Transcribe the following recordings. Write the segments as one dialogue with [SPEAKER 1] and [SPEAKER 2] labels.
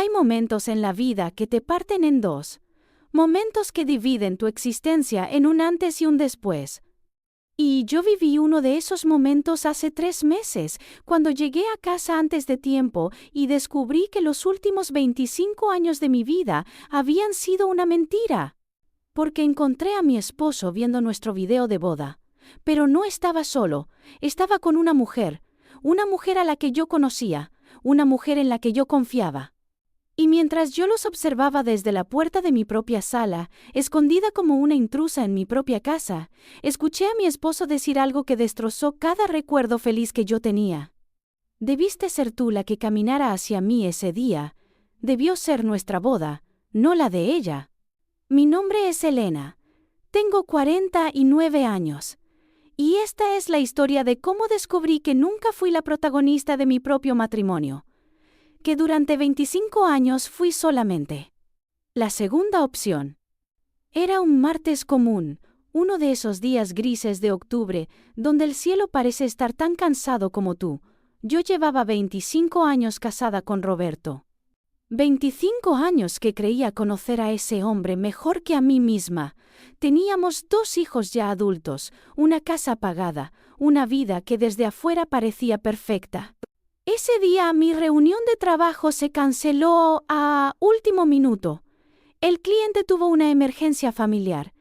[SPEAKER 1] Hay momentos en la vida que te parten en dos. Momentos que dividen tu existencia en un antes y un después. Y yo viví uno de esos momentos hace 3 meses, cuando llegué a casa antes de tiempo y descubrí que los últimos 25 años de mi vida habían sido una mentira. Porque encontré a mi esposo viendo nuestro video de boda. Pero no estaba solo, estaba con una mujer a la que yo conocía, una mujer en la que yo confiaba. Y mientras yo los observaba desde la puerta de mi propia sala, escondida como una intrusa en mi propia casa, escuché a mi esposo decir algo que destrozó cada recuerdo feliz que yo tenía. Debiste ser tú la que caminara hacia mí ese día. Debió ser nuestra boda, no la de ella. Mi nombre es Elena. Tengo 49 años. Y esta es la historia de cómo descubrí que nunca fui la protagonista de mi propio matrimonio. Que durante 25 años fui solamente la segunda opción. Era un martes común, uno de esos días grises de octubre, donde el cielo parece estar tan cansado como tú. Yo llevaba 25 años casada con Roberto. 25 años que creía conocer a ese hombre mejor que a mí misma. Teníamos 2 hijos ya adultos, una casa pagada, una vida que desde afuera parecía perfecta. Ese día mi reunión de trabajo se canceló a último minuto. El cliente tuvo una emergencia familiar.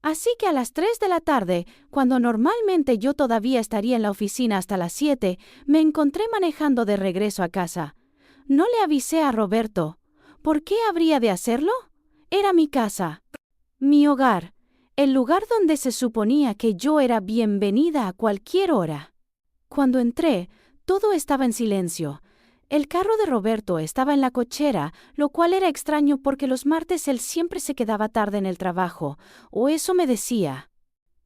[SPEAKER 1] Así que a las 3 de la tarde, cuando normalmente yo todavía estaría en la oficina hasta las 7, me encontré manejando de regreso a casa. No le avisé a Roberto. ¿Por qué habría de hacerlo? Era mi casa, mi hogar, el lugar donde se suponía que yo era bienvenida a cualquier hora. Cuando entré, todo estaba en silencio. El carro de Roberto estaba en la cochera, lo cual era extraño porque los martes él siempre se quedaba tarde en el trabajo, o eso me decía.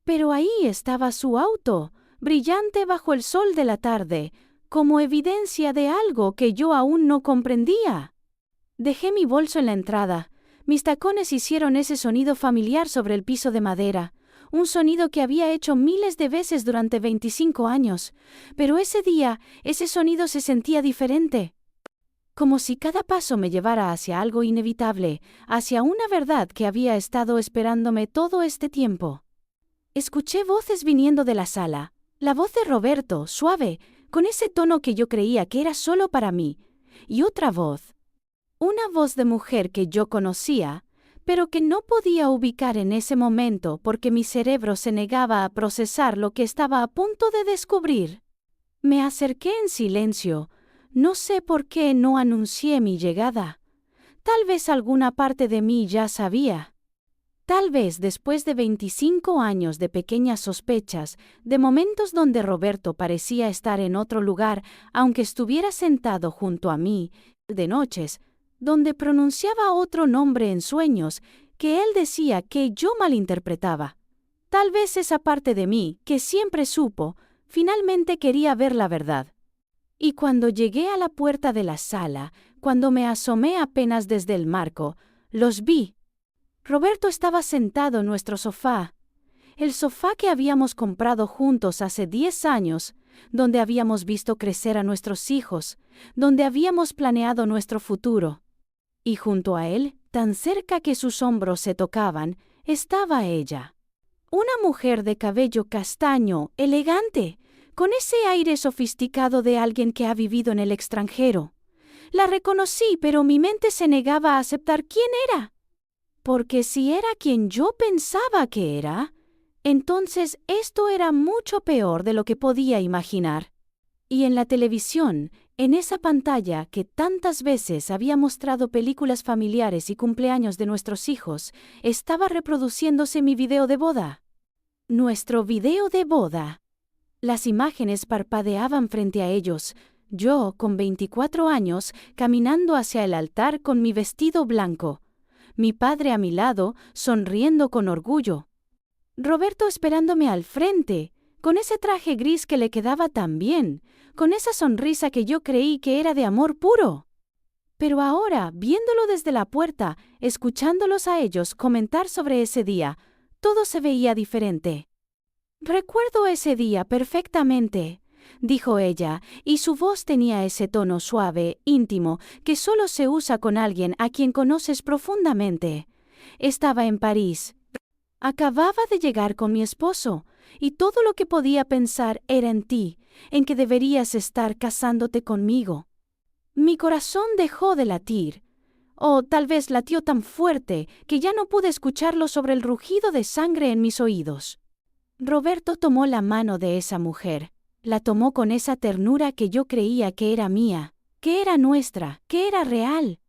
[SPEAKER 1] Pero ahí estaba su auto, brillante bajo el sol de la tarde, como evidencia de algo que yo aún no comprendía. Dejé mi bolso en la entrada. Mis tacones hicieron ese sonido familiar sobre el piso de madera, un sonido que había hecho miles de veces durante 25 años, pero ese día, ese sonido se sentía diferente. Como si cada paso me llevara hacia algo inevitable, hacia una verdad que había estado esperándome todo este tiempo. Escuché voces viniendo de la sala, la voz de Roberto, suave, con ese tono que yo creía que era solo para mí, y otra voz. Una voz de mujer que yo conocía, pero que no podía ubicar en ese momento porque mi cerebro se negaba a procesar lo que estaba a punto de descubrir. Me acerqué en silencio. No sé por qué no anuncié mi llegada. Tal vez alguna parte de mí ya sabía. Tal vez después de 25 años de pequeñas sospechas, de momentos donde Roberto parecía estar en otro lugar, aunque estuviera sentado junto a mí, de noches, donde pronunciaba otro nombre en sueños, que él decía que yo malinterpretaba. Tal vez esa parte de mí, que siempre supo, finalmente quería ver la verdad. Y cuando llegué a la puerta de la sala, cuando me asomé apenas desde el marco, los vi. Roberto estaba sentado en nuestro sofá, el sofá que habíamos comprado juntos hace 10 años, donde habíamos visto crecer a nuestros hijos, donde habíamos planeado nuestro futuro. Y junto a él, tan cerca que sus hombros se tocaban, estaba ella. Una mujer de cabello castaño, elegante, con ese aire sofisticado de alguien que ha vivido en el extranjero. La reconocí, pero mi mente se negaba a aceptar quién era. Porque si era quien yo pensaba que era, entonces esto era mucho peor de lo que podía imaginar. Y en la televisión, en esa pantalla que tantas veces había mostrado películas familiares y cumpleaños de nuestros hijos, estaba reproduciéndose mi video de boda. Nuestro video de boda. Las imágenes parpadeaban frente a ellos, yo, con 24 años, caminando hacia el altar con mi vestido blanco. Mi padre a mi lado, sonriendo con orgullo. Roberto esperándome al frente, con ese traje gris que le quedaba tan bien, con esa sonrisa que yo creí que era de amor puro. Pero ahora, viéndolo desde la puerta, escuchándolos a ellos comentar sobre ese día, todo se veía diferente. Recuerdo ese día perfectamente. dijo ella, y su voz tenía ese tono suave, íntimo, que solo se usa con alguien a quien conoces profundamente. Estaba en París. Acababa de llegar con mi esposo, y todo lo que podía pensar era en ti, en que deberías estar casándote conmigo. Mi corazón dejó de latir. O tal vez latió tan fuerte que ya no pude escucharlo sobre el rugido de sangre en mis oídos. Roberto tomó la mano de esa mujer. La tomó con esa ternura que yo creía que era mía, que era nuestra, que era real.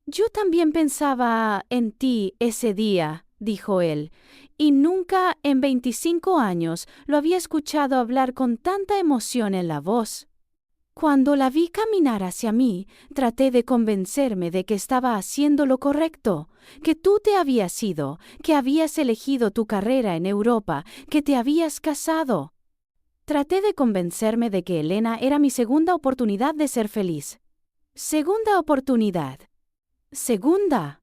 [SPEAKER 1] Yo también pensaba en ti ese día, dijo él, y nunca en 25 años lo había escuchado hablar con tanta emoción en la voz. Cuando la vi caminar hacia mí, traté de convencerme de que estaba haciendo lo correcto, que tú te habías ido, que habías elegido tu carrera en Europa, que te habías casado. Traté de convencerme de que Elena era mi segunda oportunidad de ser feliz. Segunda oportunidad. Segunda.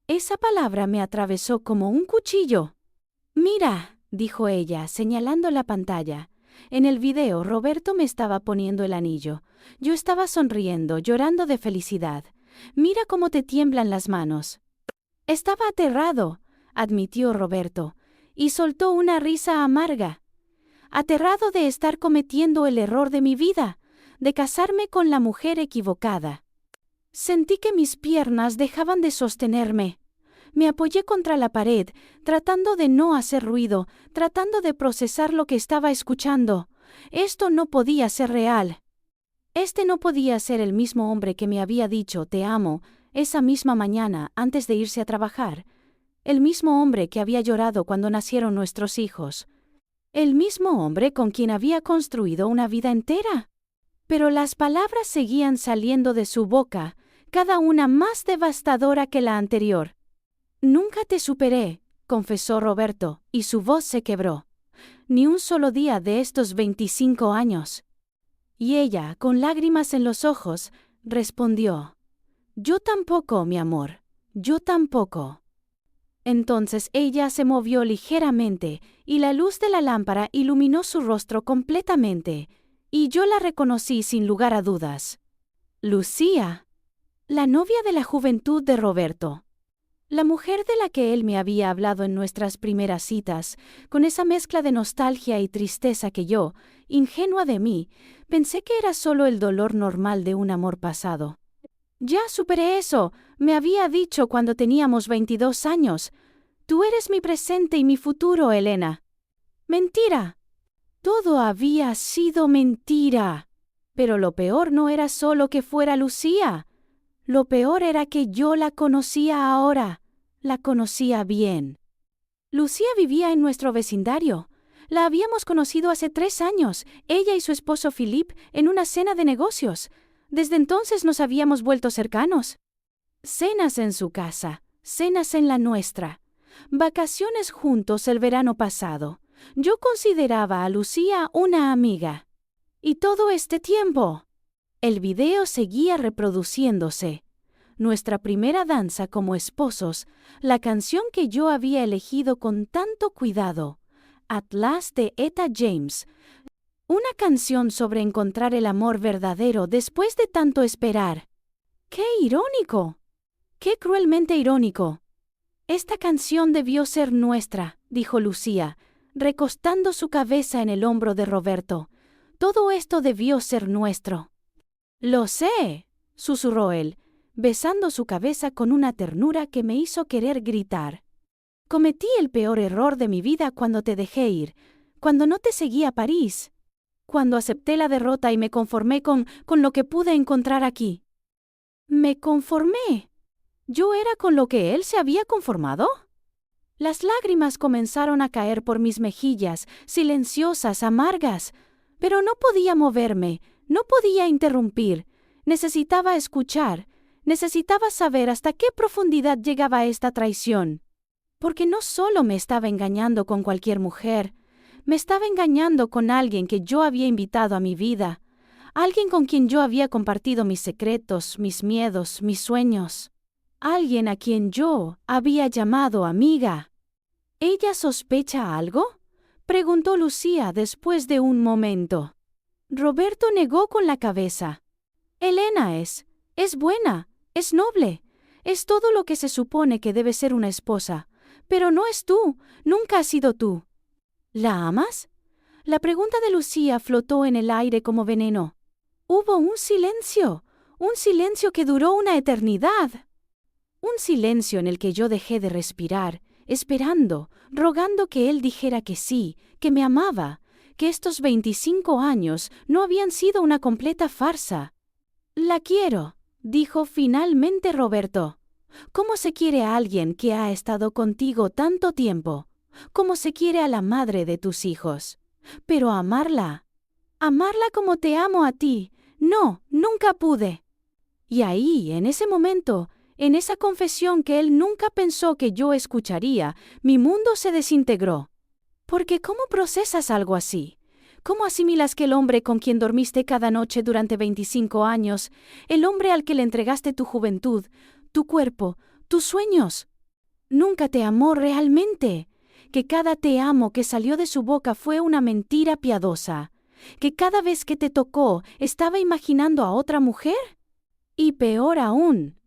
[SPEAKER 1] Esa palabra me atravesó como un cuchillo. Mira, dijo ella, señalando la pantalla. En el video, Roberto me estaba poniendo el anillo. Yo estaba sonriendo, llorando de felicidad. Mira cómo te tiemblan las manos. Estaba aterrado, admitió Roberto, y soltó una risa amarga. Aterrado de estar cometiendo el error de mi vida, de casarme con la mujer equivocada. Sentí que mis piernas dejaban de sostenerme. Me apoyé contra la pared, tratando de no hacer ruido, tratando de procesar lo que estaba escuchando. Esto no podía ser real. Este no podía ser el mismo hombre que me había dicho «te amo» esa misma mañana antes de irse a trabajar. El mismo hombre que había llorado cuando nacieron nuestros hijos. El mismo hombre con quien había construido una vida entera. Pero las palabras seguían saliendo de su boca, cada una más devastadora que la anterior. Nunca te superé, confesó Roberto, y su voz se quebró. Ni un solo día de estos 25 años. Y ella, con lágrimas en los ojos, respondió: Yo tampoco, mi amor, yo tampoco. Entonces ella se movió ligeramente, y la luz de la lámpara iluminó su rostro completamente, y yo la reconocí sin lugar a dudas. Lucía, la novia de la juventud de Roberto. La mujer de la que él me había hablado en nuestras primeras citas, con esa mezcla de nostalgia y tristeza que yo, ingenua de mí, pensé que era solo el dolor normal de un amor pasado. Ya superé eso, me había dicho cuando teníamos 22 años. Tú eres mi presente y mi futuro, Elena. Mentira. Todo había sido mentira. Pero lo peor no era solo que fuera Lucía. Lo peor era que yo la conocía ahora. La conocía bien. Lucía vivía en nuestro vecindario. La habíamos conocido hace 3 años, ella y su esposo Philippe, en una cena de negocios. Desde entonces nos habíamos vuelto cercanos. Cenas en su casa, cenas en la nuestra. Vacaciones juntos el verano pasado. Yo consideraba a Lucía una amiga. Y todo este tiempo. El video seguía reproduciéndose. Nuestra primera danza como esposos, la canción que yo había elegido con tanto cuidado, At Last de Etta James. Una canción sobre encontrar el amor verdadero después de tanto esperar. ¡Qué irónico! ¡Qué cruelmente irónico! Esta canción debió ser nuestra, dijo Lucía, recostando su cabeza en el hombro de Roberto. Todo esto debió ser nuestro. Lo sé, susurró él, besando su cabeza con una ternura que me hizo querer gritar. Cometí el peor error de mi vida cuando te dejé ir, cuando no te seguí a París, cuando acepté la derrota y me conformé con lo que pude encontrar aquí. ¿Me conformé? ¿Yo era con lo que él se había conformado? Las lágrimas comenzaron a caer por mis mejillas, silenciosas, amargas, pero no podía moverme, no podía interrumpir, necesitaba escuchar. Necesitaba saber hasta qué profundidad llegaba esta traición. Porque no solo me estaba engañando con cualquier mujer, me estaba engañando con alguien que yo había invitado a mi vida, alguien con quien yo había compartido mis secretos, mis miedos, mis sueños, alguien a quien yo había llamado amiga. ¿Ella sospecha algo?, preguntó Lucía después de un momento. Roberto negó con la cabeza. Elena es buena, es noble, es todo lo que se supone que debe ser una esposa, pero no es tú, nunca has sido tú. ¿La amas? La pregunta de Lucía flotó en el aire como veneno. Hubo un silencio que duró una eternidad. Un silencio en el que yo dejé de respirar, esperando, rogando que él dijera que sí, que me amaba, que estos 25 años no habían sido una completa farsa. La quiero, dijo finalmente Roberto. ¿Cómo se quiere a alguien que ha estado contigo tanto tiempo? ¿Cómo se quiere a la madre de tus hijos? Pero amarla como te amo a ti, no, nunca pude. Y ahí, en ese momento, en esa confesión que él nunca pensó que yo escucharía, mi mundo se desintegró. Porque ¿cómo procesas algo así? ¿Cómo asimilas que el hombre con quien dormiste cada noche durante 25 años, el hombre al que le entregaste tu juventud, tu cuerpo, tus sueños, nunca te amó realmente? Que cada te amo que salió de su boca fue una mentira piadosa. Que cada vez que te tocó estaba imaginando a otra mujer. Y peor aún,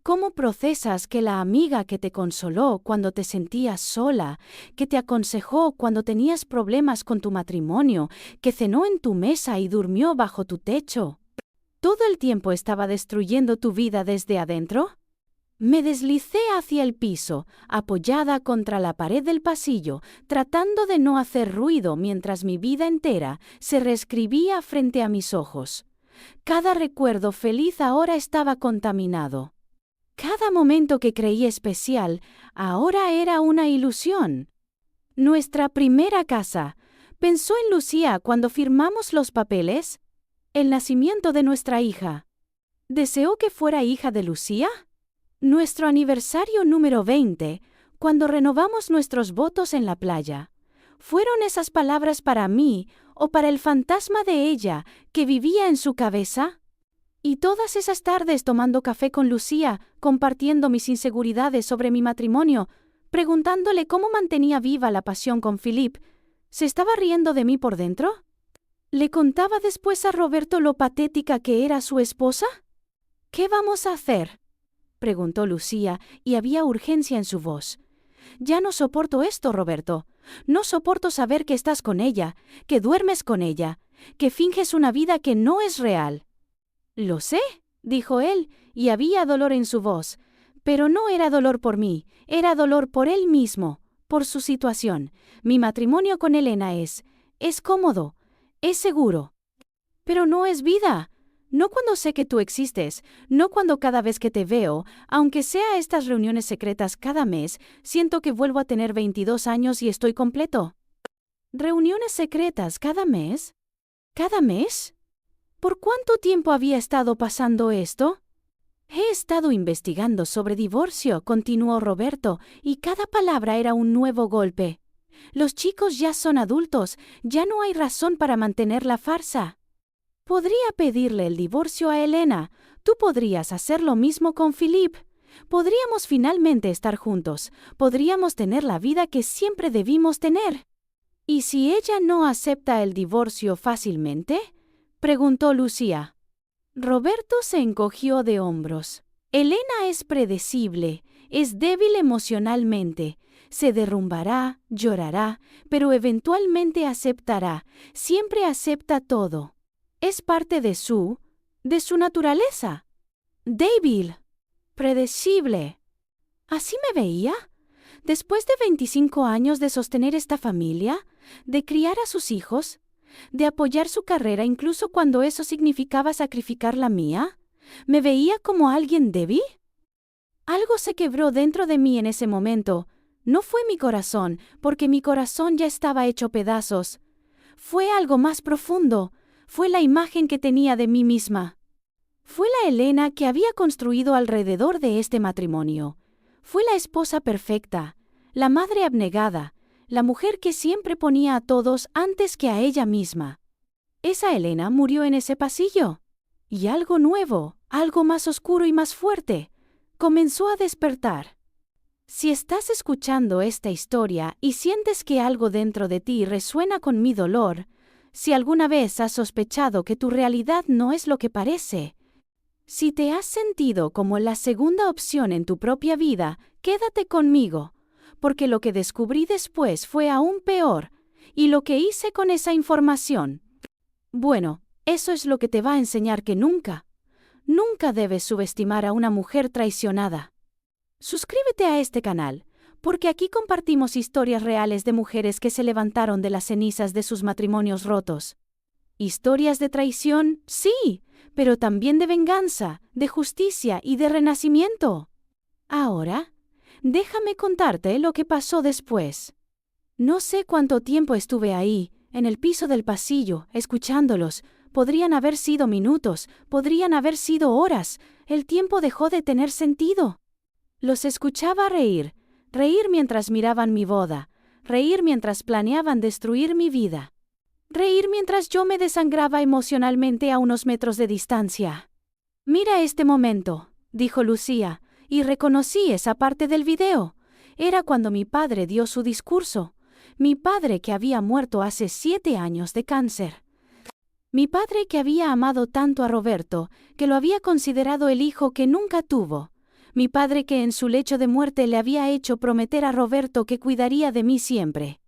[SPEAKER 1] ¿cómo procesas que la amiga que te consoló cuando te sentías sola, que te aconsejó cuando tenías problemas con tu matrimonio, que cenó en tu mesa y durmió bajo tu techo, todo el tiempo estaba destruyendo tu vida desde adentro? Me deslicé hacia el piso, apoyada contra la pared del pasillo, tratando de no hacer ruido mientras mi vida entera se reescribía frente a mis ojos. Cada recuerdo feliz ahora estaba contaminado. Cada momento que creí especial ahora era una ilusión. Nuestra primera casa. ¿Pensó en Lucía cuando firmamos los papeles? El nacimiento de nuestra hija. ¿Deseó que fuera hija de Lucía? Nuestro aniversario número 20, cuando renovamos nuestros votos en la playa. ¿Fueron esas palabras para mí o para el fantasma de ella que vivía en su cabeza? Y todas esas tardes tomando café con Lucía, compartiendo mis inseguridades sobre mi matrimonio, preguntándole cómo mantenía viva la pasión con Philip, ¿se estaba riendo de mí por dentro? ¿Le contaba después a Roberto lo patética que era su esposa? ¿Qué vamos a hacer?, preguntó Lucía, y había urgencia en su voz. Ya no soporto esto, Roberto. No soporto saber que estás con ella, que duermes con ella, que finges una vida que no es real. Lo sé, dijo él, y había dolor en su voz, pero no era dolor por mí, era dolor por él mismo, por su situación. Mi matrimonio con Elena es cómodo, es seguro. Pero no es vida. No cuando sé que tú existes, no cuando cada vez que te veo, aunque sea estas reuniones secretas cada mes, siento que vuelvo a tener 22 años y estoy completo. ¿Reuniones secretas cada mes? ¿Cada mes? ¿Por cuánto tiempo había estado pasando esto? He estado investigando sobre divorcio, continuó Roberto, y cada palabra era un nuevo golpe. Los chicos ya son adultos, ya no hay razón para mantener la farsa. Podría pedirle el divorcio a Elena. Tú podrías hacer lo mismo con Philip. Podríamos finalmente estar juntos. Podríamos tener la vida que siempre debimos tener. ¿Y si ella no acepta el divorcio fácilmente?, preguntó Lucía. Roberto se encogió de hombros. Elena es predecible, es débil emocionalmente. Se derrumbará, llorará, pero eventualmente aceptará. Siempre acepta todo. Es parte de su naturaleza. Débil, predecible. ¿Así me veía? Después de 25 años de sostener esta familia, de criar a sus hijos, de apoyar su carrera incluso cuando eso significaba sacrificar la mía, ¿me veía como alguien débil? Algo se quebró dentro de mí en ese momento. No fue mi corazón, porque mi corazón ya estaba hecho pedazos. Fue algo más profundo. Fue la imagen que tenía de mí misma. Fue la Elena que había construido alrededor de este matrimonio. Fue la esposa perfecta, la madre abnegada, la mujer que siempre ponía a todos antes que a ella misma. Esa Elena murió en ese pasillo. Y algo nuevo, algo más oscuro y más fuerte, comenzó a despertar. Si estás escuchando esta historia y sientes que algo dentro de ti resuena con mi dolor, Si alguna vez has sospechado que tu realidad no es lo que parece, si te has sentido como la segunda opción en tu propia vida, quédate conmigo, porque lo que descubrí después fue aún peor, y lo que hice con esa información. Bueno, eso es lo que te va a enseñar que nunca debes subestimar a una mujer traicionada. Suscríbete a este canal, porque aquí compartimos historias reales de mujeres que se levantaron de las cenizas de sus matrimonios rotos. Historias de traición, sí, pero también de venganza, de justicia y de renacimiento. Ahora, déjame contarte lo que pasó después. No sé cuánto tiempo estuve ahí, en el piso del pasillo, escuchándolos. Podrían haber sido minutos, podrían haber sido horas. El tiempo dejó de tener sentido. Los escuchaba reír mientras miraban mi boda, reír mientras planeaban destruir mi vida. Reír mientras yo me desangraba emocionalmente a unos metros de distancia. «Mira este momento», dijo Lucía, y reconocí esa parte del video. Era cuando mi padre dio su discurso. Mi padre que había muerto hace 7 años de cáncer. Mi padre que había amado tanto a Roberto, que lo había considerado el hijo que nunca tuvo. Mi padre que en su lecho de muerte le había hecho prometer a Roberto que cuidaría de mí siempre.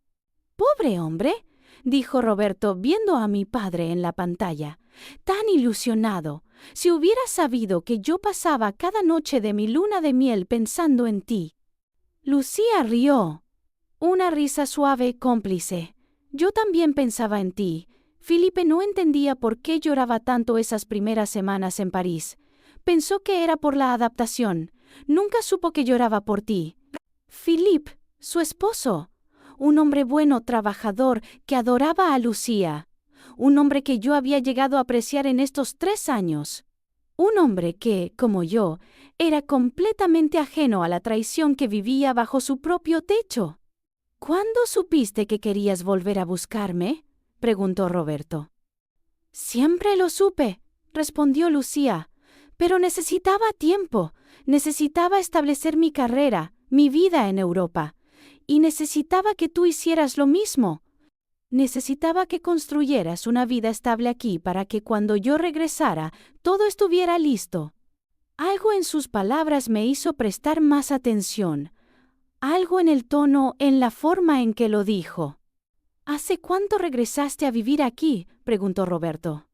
[SPEAKER 1] «Pobre hombre», dijo Roberto viendo a mi padre en la pantalla. «Tan ilusionado. Si hubiera sabido que yo pasaba cada noche de mi luna de miel pensando en ti». Lucía rió. Una risa suave, cómplice. «Yo también pensaba en ti». Felipe no entendía por qué lloraba tanto esas primeras semanas en París. Pensó que era por la adaptación. Nunca supo que lloraba por ti. Philippe, su esposo. Un hombre bueno, trabajador, que adoraba a Lucía. Un hombre que yo había llegado a apreciar en estos 3 años. Un hombre que, como yo, era completamente ajeno a la traición que vivía bajo su propio techo. «¿Cuándo supiste que querías volver a buscarme?», preguntó Roberto. «Siempre lo supe», respondió Lucía, «pero necesitaba tiempo, necesitaba establecer mi carrera, mi vida en Europa, y necesitaba que tú hicieras lo mismo. Necesitaba que construyeras una vida estable aquí para que cuando yo regresara, todo estuviera listo». Algo en sus palabras me hizo prestar más atención. Algo en el tono, en la forma en que lo dijo. «¿Hace cuánto regresaste a vivir aquí?», preguntó Roberto.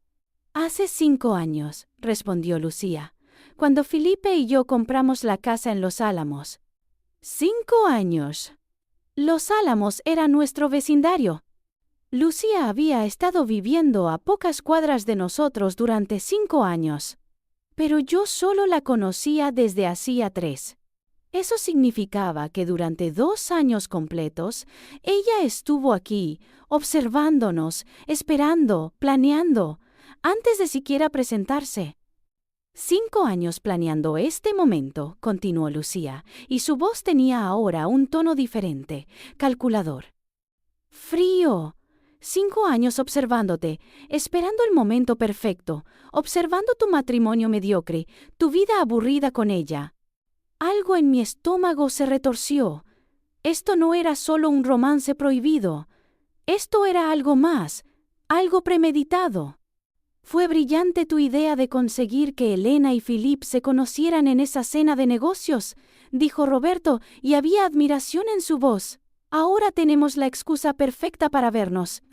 [SPEAKER 1] «Hace 5 años», respondió Lucía, «cuando Felipe y yo compramos la casa en Los Álamos». «5 años». Los Álamos era nuestro vecindario. Lucía había estado viviendo a pocas cuadras de nosotros durante 5 años. Pero yo solo la conocía desde hacía 3. Eso significaba que durante 2 años completos, ella estuvo aquí, observándonos, esperando, planeando, antes de siquiera presentarse. 5 años planeando este momento, continuó Lucía, y su voz tenía ahora un tono diferente, calculador. «Frío. 5 años observándote, esperando el momento perfecto, observando tu matrimonio mediocre, tu vida aburrida con ella». Algo en mi estómago se retorció. Esto no era solo un romance prohibido. Esto era algo más, algo premeditado. «Fue brillante tu idea de conseguir que Elena y Philippe se conocieran en esa cena de negocios», dijo Roberto, y había admiración en su voz. «Ahora tenemos la excusa perfecta para vernos.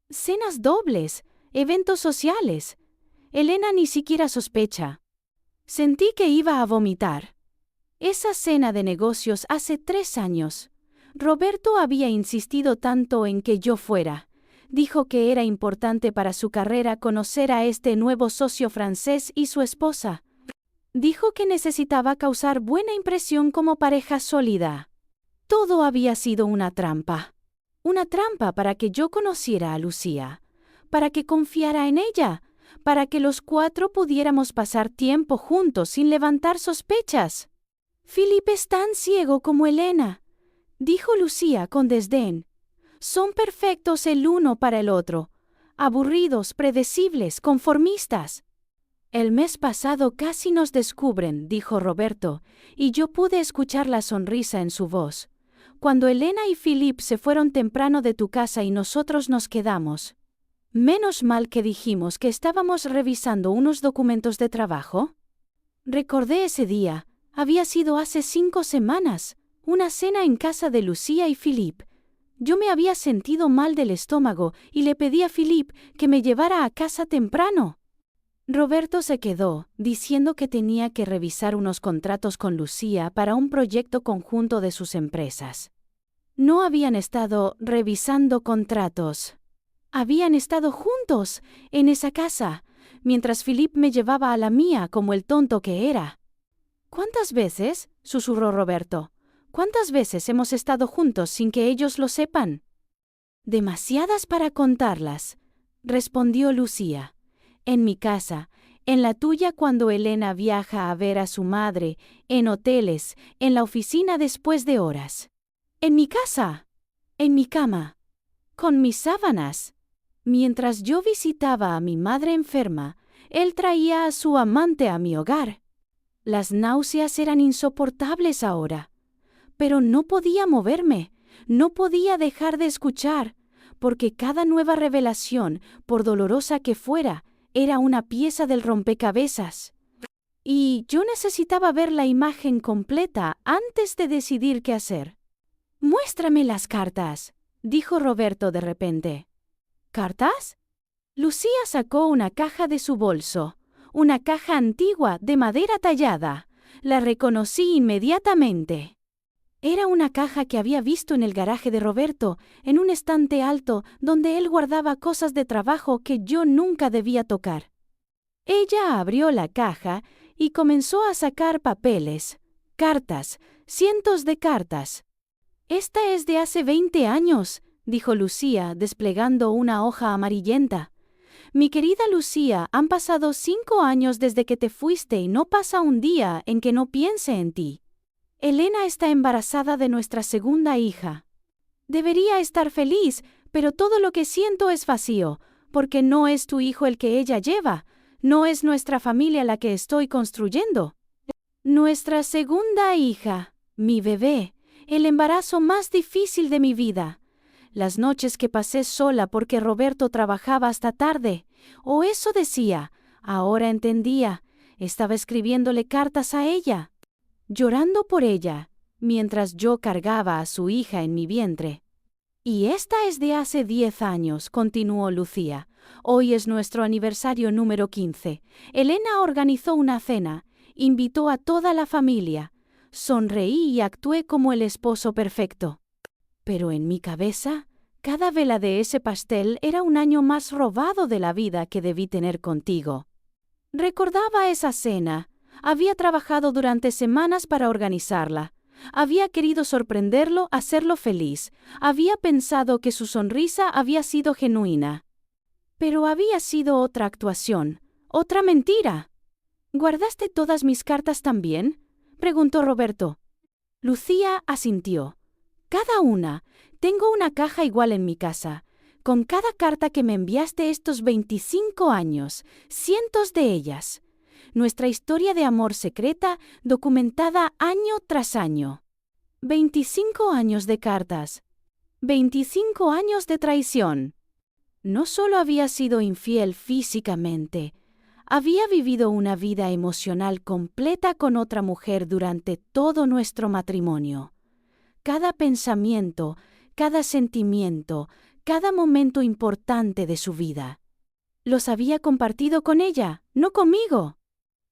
[SPEAKER 1] Cenas dobles, eventos sociales. Elena ni siquiera sospecha». Sentí que iba a vomitar. Esa cena de negocios hace 3 años. Roberto había insistido tanto en que yo fuera. Dijo que era importante para su carrera conocer a este nuevo socio francés y su esposa. Dijo que necesitaba causar buena impresión como pareja sólida. Todo había sido una trampa. Una trampa para que yo conociera a Lucía, para que confiara en ella, para que los 4 pudiéramos pasar tiempo juntos sin levantar sospechas. «Philippe es tan ciego como Elena», dijo Lucía con desdén. «Son perfectos el uno para el otro, aburridos, predecibles, conformistas». «El mes pasado casi nos descubren», dijo Roberto, y yo pude escuchar la sonrisa en su voz. «Cuando Elena y Philippe se fueron temprano de tu casa y nosotros nos quedamos». Menos mal que dijimos que estábamos revisando unos documentos de trabajo. Recordé ese día. Había sido hace 5 semanas. Una cena en casa de Lucía y Philippe. Yo me había sentido mal del estómago y le pedí a Philippe que me llevara a casa temprano. Roberto se quedó, diciendo que tenía que revisar unos contratos con Lucía para un proyecto conjunto de sus empresas. No habían estado revisando contratos. Habían estado juntos en esa casa, mientras Philippe me llevaba a la mía como el tonto que era. ¿Cuántas veces? Susurró Roberto. ¿Cuántas veces hemos estado juntos sin que ellos lo sepan? Demasiadas para contarlas, respondió Lucía. En mi casa, en la tuya cuando Elena viaja a ver a su madre, en hoteles, en la oficina después de horas. En mi casa, en mi cama, con mis sábanas. Mientras yo visitaba a mi madre enferma, él traía a su amante a mi hogar. Las náuseas eran insoportables ahora. Pero no podía moverme, no podía dejar de escuchar, porque cada nueva revelación, por dolorosa que fuera, era una pieza del rompecabezas. Y yo necesitaba ver la imagen completa antes de decidir qué hacer. «Muéstrame las cartas», dijo Roberto de repente. «¿Cartas?» Lucía sacó una caja de su bolso, una caja antigua de madera tallada. La reconocí inmediatamente. Era una caja que había visto en el garaje de Roberto, en un estante alto donde él guardaba cosas de trabajo que yo nunca debía tocar. Ella abrió la caja y comenzó a sacar papeles, cartas, cientos de cartas. «Esta es de hace 20 años», dijo Lucía, desplegando una hoja amarillenta. «Mi querida Lucía, han pasado 5 años desde que te fuiste y no pasa un día en que no piense en ti. Elena está embarazada de nuestra segunda hija. Debería estar feliz, pero todo lo que siento es vacío, porque no es tu hijo el que ella lleva, no es nuestra familia la que estoy construyendo. Nuestra segunda hija, mi bebé, el embarazo más difícil de mi vida. Las noches que pasé sola porque Roberto trabajaba hasta tarde, o eso decía, ahora entendía, estaba escribiéndole cartas a ella, llorando por ella, mientras yo cargaba a su hija en mi vientre. Y esta es de hace 10 años, continuó Lucía. Hoy es nuestro aniversario número 15. Elena organizó una cena, invitó a toda la familia. Sonreí y actué como el esposo perfecto. Pero en mi cabeza, cada vela de ese pastel era un año más robado de la vida que debí tener contigo. Recordaba esa cena. Había trabajado durante semanas para organizarla. Había querido sorprenderlo, hacerlo feliz. Había pensado que su sonrisa había sido genuina. Pero había sido otra actuación, otra mentira. ¿Guardaste todas mis cartas también?, preguntó Roberto. Lucía asintió. Cada una. Tengo una caja igual en mi casa, con cada carta que me enviaste estos 25 años, cientos de ellas. Nuestra historia de amor secreta, documentada año tras año. 25 años de cartas. 25 años de traición. No solo había sido infiel físicamente, había vivido una vida emocional completa con otra mujer durante todo nuestro matrimonio. Cada pensamiento, cada sentimiento, cada momento importante de su vida. Los había compartido con ella, no conmigo.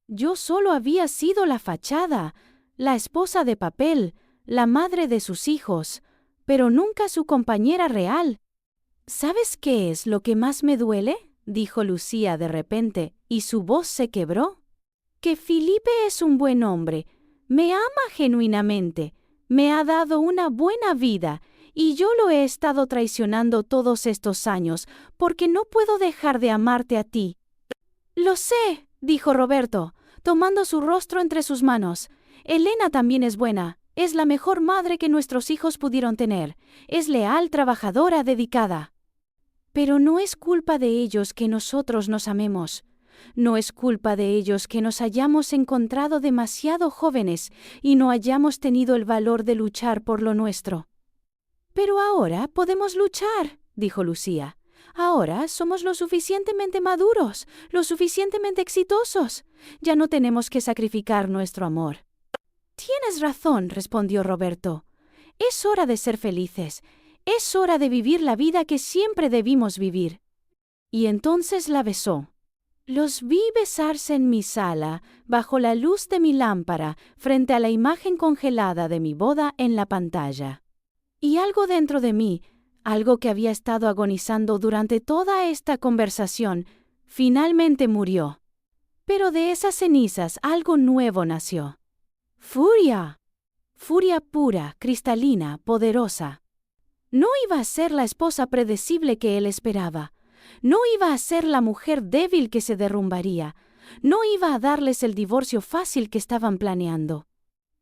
[SPEAKER 1] Yo solo había sido la fachada, la esposa de papel, la madre de sus hijos, pero nunca su compañera real. ¿Sabes qué es lo que más me duele?, dijo Lucía de repente, y su voz se quebró. Que Felipe es un buen hombre, me ama genuinamente, me ha dado una buena vida, y yo lo he estado traicionando todos estos años, porque no puedo dejar de amarte a ti. Lo sé, dijo Roberto, tomando su rostro entre sus manos. Elena también es buena, es la mejor madre que nuestros hijos pudieron tener, es leal, trabajadora, dedicada. Pero no es culpa de ellos que nosotros nos amemos. No es culpa de ellos que nos hayamos encontrado demasiado jóvenes y no hayamos tenido el valor de luchar por lo nuestro. Pero ahora podemos luchar, dijo Lucía. Ahora somos lo suficientemente maduros, lo suficientemente exitosos. Ya no tenemos que sacrificar nuestro amor. Tienes razón, respondió Roberto. Es hora de ser felices. Es hora de vivir la vida que siempre debimos vivir. Y entonces la besó. Los vi besarse en mi sala, bajo la luz de mi lámpara, frente a la imagen congelada de mi boda en la pantalla. Y algo dentro de mí, algo que había estado agonizando durante toda esta conversación, finalmente murió. Pero de esas cenizas algo nuevo nació. Furia. Furia pura, cristalina, poderosa. No iba a ser la esposa predecible que él esperaba. No iba a ser la mujer débil que se derrumbaría. No iba a darles el divorcio fácil que estaban planeando.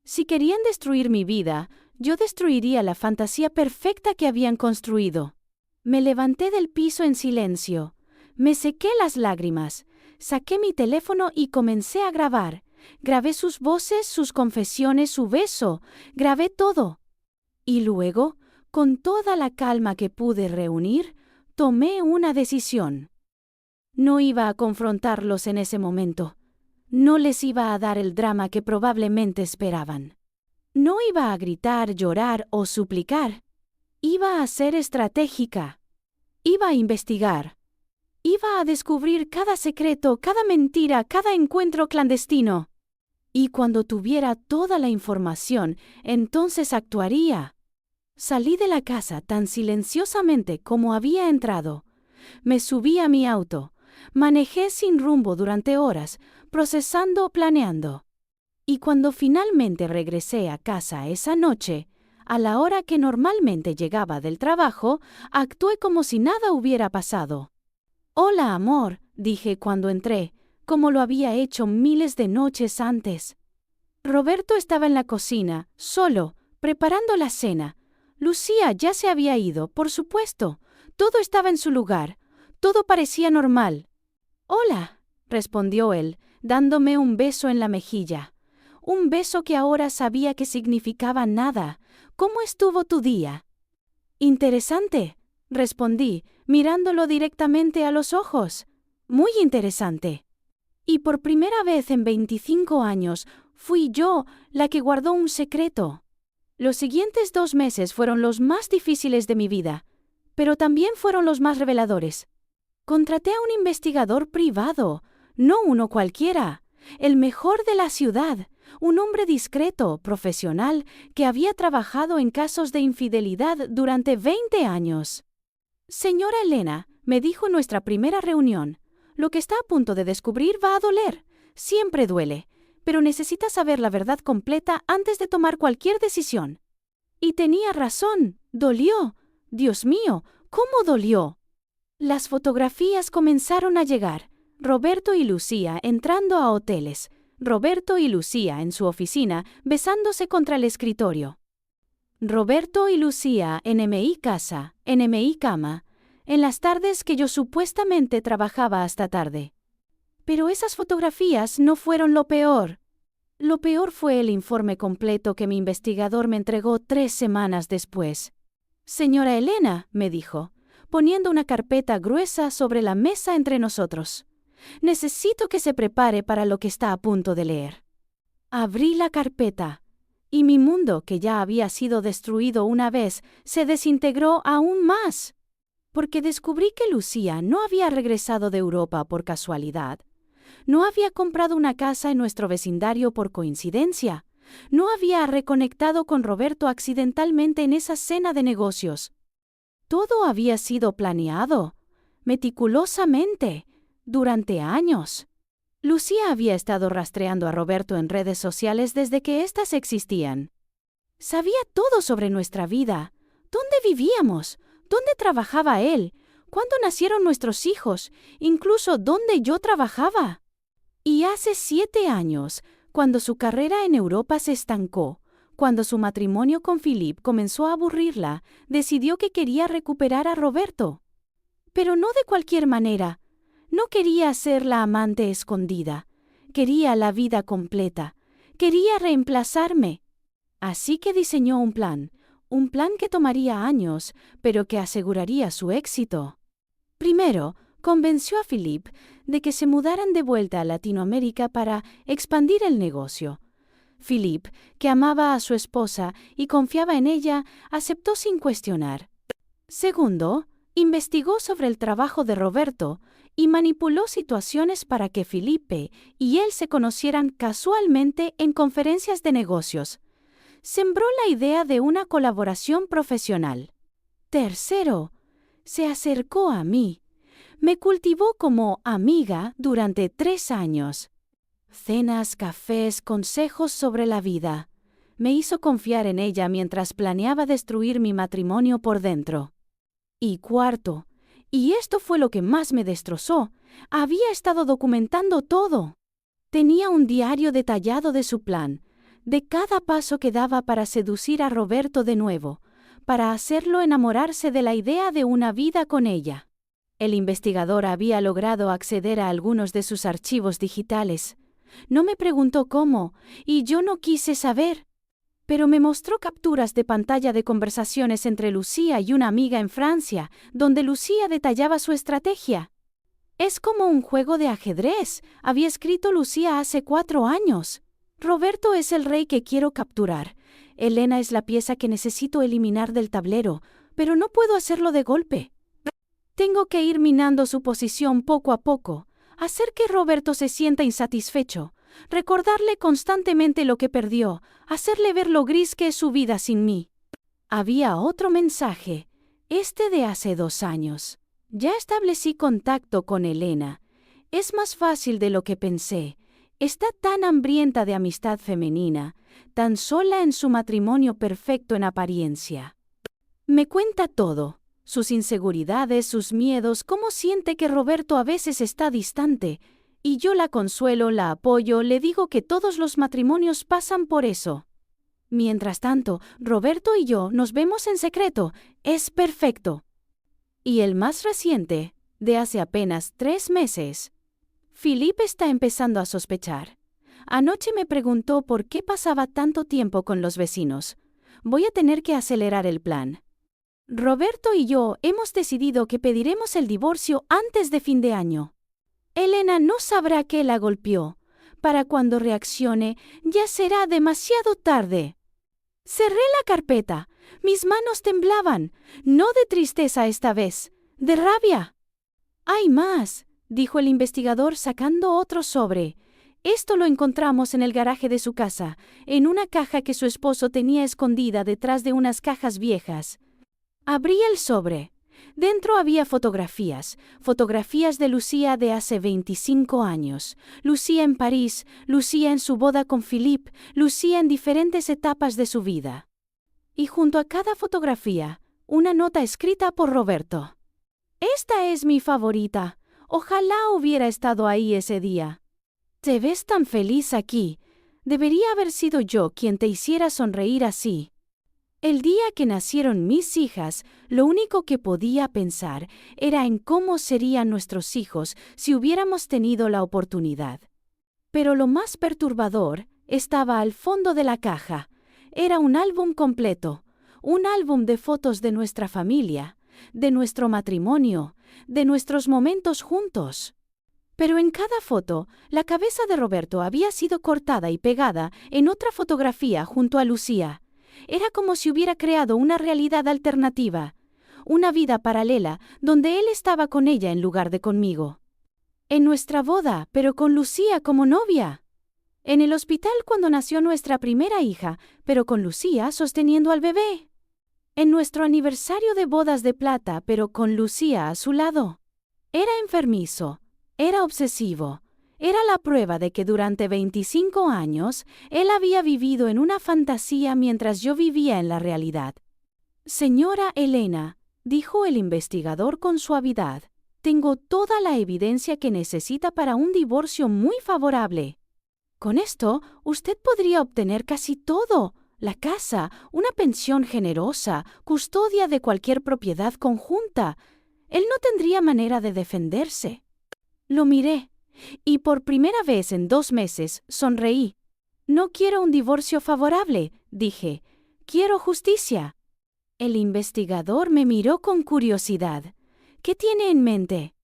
[SPEAKER 1] Si querían destruir mi vida, yo destruiría la fantasía perfecta que habían construido. Me levanté del piso en silencio. Me sequé las lágrimas. Saqué mi teléfono y comencé a grabar. Grabé sus voces, sus confesiones, su beso. Grabé todo. Y luego, con toda la calma que pude reunir, tomé una decisión. No iba a confrontarlos en ese momento. No les iba a dar el drama que probablemente esperaban. No iba a gritar, llorar o suplicar. Iba a ser estratégica. Iba a investigar. Iba a descubrir cada secreto, cada mentira, cada encuentro clandestino. Y cuando tuviera toda la información, entonces actuaría. Salí de la casa tan silenciosamente como había entrado. Me subí a mi auto. Manejé sin rumbo durante horas, procesando, planeando. Y cuando finalmente regresé a casa esa noche, a la hora que normalmente llegaba del trabajo, actué como si nada hubiera pasado. «Hola, amor», dije cuando entré, como lo había hecho miles de noches antes. Roberto estaba en la cocina, solo, preparando la cena. Lucía ya se había ido, por supuesto. Todo estaba en su lugar. Todo parecía normal. «Hola», respondió él, dándome un beso en la mejilla. Un beso que ahora sabía que significaba nada. «¿Cómo estuvo tu día?» «Interesante», respondí, mirándolo directamente a los ojos. «Muy interesante». Y por primera vez en 25 años, fui yo la que guardó un secreto. Los siguientes 2 meses fueron los más difíciles de mi vida, pero también fueron los más reveladores. Contraté a un investigador privado, no uno cualquiera, el mejor de la ciudad, un hombre discreto, profesional, que había trabajado en casos de infidelidad durante 20 años. «Señora Elena», me dijo en nuestra primera reunión, «lo que está a punto de descubrir va a doler. Siempre duele, pero necesita saber la verdad completa antes de tomar cualquier decisión». Y tenía razón, dolió. Dios mío, ¿cómo dolió? Las fotografías comenzaron a llegar. Roberto y Lucía entrando a hoteles. Roberto y Lucía en su oficina besándose contra el escritorio. Roberto y Lucía en MI casa, en MI cama, en las tardes que yo supuestamente trabajaba hasta tarde. Pero esas fotografías no fueron lo peor. Lo peor fue el informe completo que mi investigador me entregó 3 semanas después. «Señora Elena», me dijo, poniendo una carpeta gruesa sobre la mesa entre nosotros, «necesito que se prepare para lo que está a punto de leer». Abrí la carpeta, y mi mundo, que ya había sido destruido una vez, se desintegró aún más. Porque descubrí que Lucía no había regresado de Europa por casualidad. No había comprado una casa en nuestro vecindario por coincidencia. No había reconectado con Roberto accidentalmente en esa cena de negocios. Todo había sido planeado, meticulosamente, durante años. Lucía había estado rastreando a Roberto en redes sociales desde que éstas existían. Sabía todo sobre nuestra vida. ¿Dónde vivíamos? ¿Dónde trabajaba él? ¿Cuándo nacieron nuestros hijos? Incluso dónde yo trabajaba. Y hace 7 años, cuando su carrera en Europa se estancó, cuando su matrimonio con Philippe comenzó a aburrirla, decidió que quería recuperar a Roberto. Pero no de cualquier manera. No quería ser la amante escondida. Quería la vida completa. Quería reemplazarme. Así que diseñó un plan que tomaría años, pero que aseguraría su éxito. Primero, convenció a Philippe de que se mudaran de vuelta a Latinoamérica para expandir el negocio. Philippe, que amaba a su esposa y confiaba en ella, aceptó sin cuestionar. Segundo, investigó sobre el trabajo de Roberto y manipuló situaciones para que Felipe y él se conocieran casualmente en conferencias de negocios. Sembró la idea de una colaboración profesional. Tercero, se acercó a mí. Me cultivó como amiga durante 3 años. Cenas, cafés, consejos sobre la vida. Me hizo confiar en ella mientras planeaba destruir mi matrimonio por dentro. Y cuarto, y esto fue lo que más me destrozó, había estado documentando todo. Tenía un diario detallado de su plan, de cada paso que daba para seducir a Roberto de nuevo, para hacerlo enamorarse de la idea de una vida con ella. El investigador había logrado acceder a algunos de sus archivos digitales. No me preguntó cómo, y yo no quise saber. Pero me mostró capturas de pantalla de conversaciones entre Lucía y una amiga en Francia, donde Lucía detallaba su estrategia. Es como un juego de ajedrez, había escrito Lucía hace 4 años. Roberto es el rey que quiero capturar. Elena es la pieza que necesito eliminar del tablero, pero no puedo hacerlo de golpe. Tengo que ir minando su posición poco a poco, hacer que Roberto se sienta insatisfecho, recordarle constantemente lo que perdió, hacerle ver lo gris que es su vida sin mí. Había otro mensaje, este de hace 2 años. Ya establecí contacto con Elena. Es más fácil de lo que pensé. Está tan hambrienta de amistad femenina, tan sola en su matrimonio perfecto en apariencia. Me cuenta todo, sus inseguridades, sus miedos, cómo siente que Roberto a veces está distante, y yo la consuelo, la apoyo, le digo que todos los matrimonios pasan por eso. Mientras tanto, Roberto y yo nos vemos en secreto, es perfecto. Y el más reciente, de hace apenas 3 meses. Philippe está empezando a sospechar. Anoche me preguntó por qué pasaba tanto tiempo con los vecinos. Voy a tener que acelerar el plan. Roberto y yo hemos decidido que pediremos el divorcio antes de fin de año. Elena no sabrá que la golpeó. Para cuando reaccione, ya será demasiado tarde. Cerré la carpeta. Mis manos temblaban, no de tristeza esta vez, de rabia. Hay más, dijo el investigador sacando otro sobre. Esto lo encontramos en el garaje de su casa, en una caja que su esposo tenía escondida detrás de unas cajas viejas. Abrí el sobre. Dentro había fotografías de Lucía de hace 25 años, Lucía en París, Lucía en su boda con Philippe, Lucía en diferentes etapas de su vida. Y junto a cada fotografía, una nota escrita por Roberto. Esta es mi favorita. Ojalá hubiera estado ahí ese día. Te ves tan feliz aquí. Debería haber sido yo quien te hiciera sonreír así. El día que nacieron mis hijas, lo único que podía pensar era en cómo serían nuestros hijos si hubiéramos tenido la oportunidad. Pero lo más perturbador estaba al fondo de la caja. Era un álbum completo, un álbum de fotos de nuestra familia, de nuestro matrimonio, de nuestros momentos juntos. Pero en cada foto, la cabeza de Roberto había sido cortada y pegada en otra fotografía junto a Lucía. Era como si hubiera creado una realidad alternativa, una vida paralela donde él estaba con ella en lugar de conmigo. En nuestra boda, pero con Lucía como novia. En el hospital cuando nació nuestra primera hija, pero con Lucía sosteniendo al bebé. En nuestro aniversario de bodas de plata, pero con Lucía a su lado. Era enfermizo, era obsesivo. Era la prueba de que durante 25 años él había vivido en una fantasía mientras yo vivía en la realidad. Señora Elena, dijo el investigador con suavidad, tengo toda la evidencia que necesita para un divorcio muy favorable. Con esto, usted podría obtener casi todo, la casa, una pensión generosa, custodia de cualquier propiedad conjunta. Él no tendría manera de defenderse. Lo miré, y por primera vez en 2 meses sonreí. No quiero un divorcio favorable, dije. Quiero justicia. El investigador me miró con curiosidad. ¿Qué tiene en mente?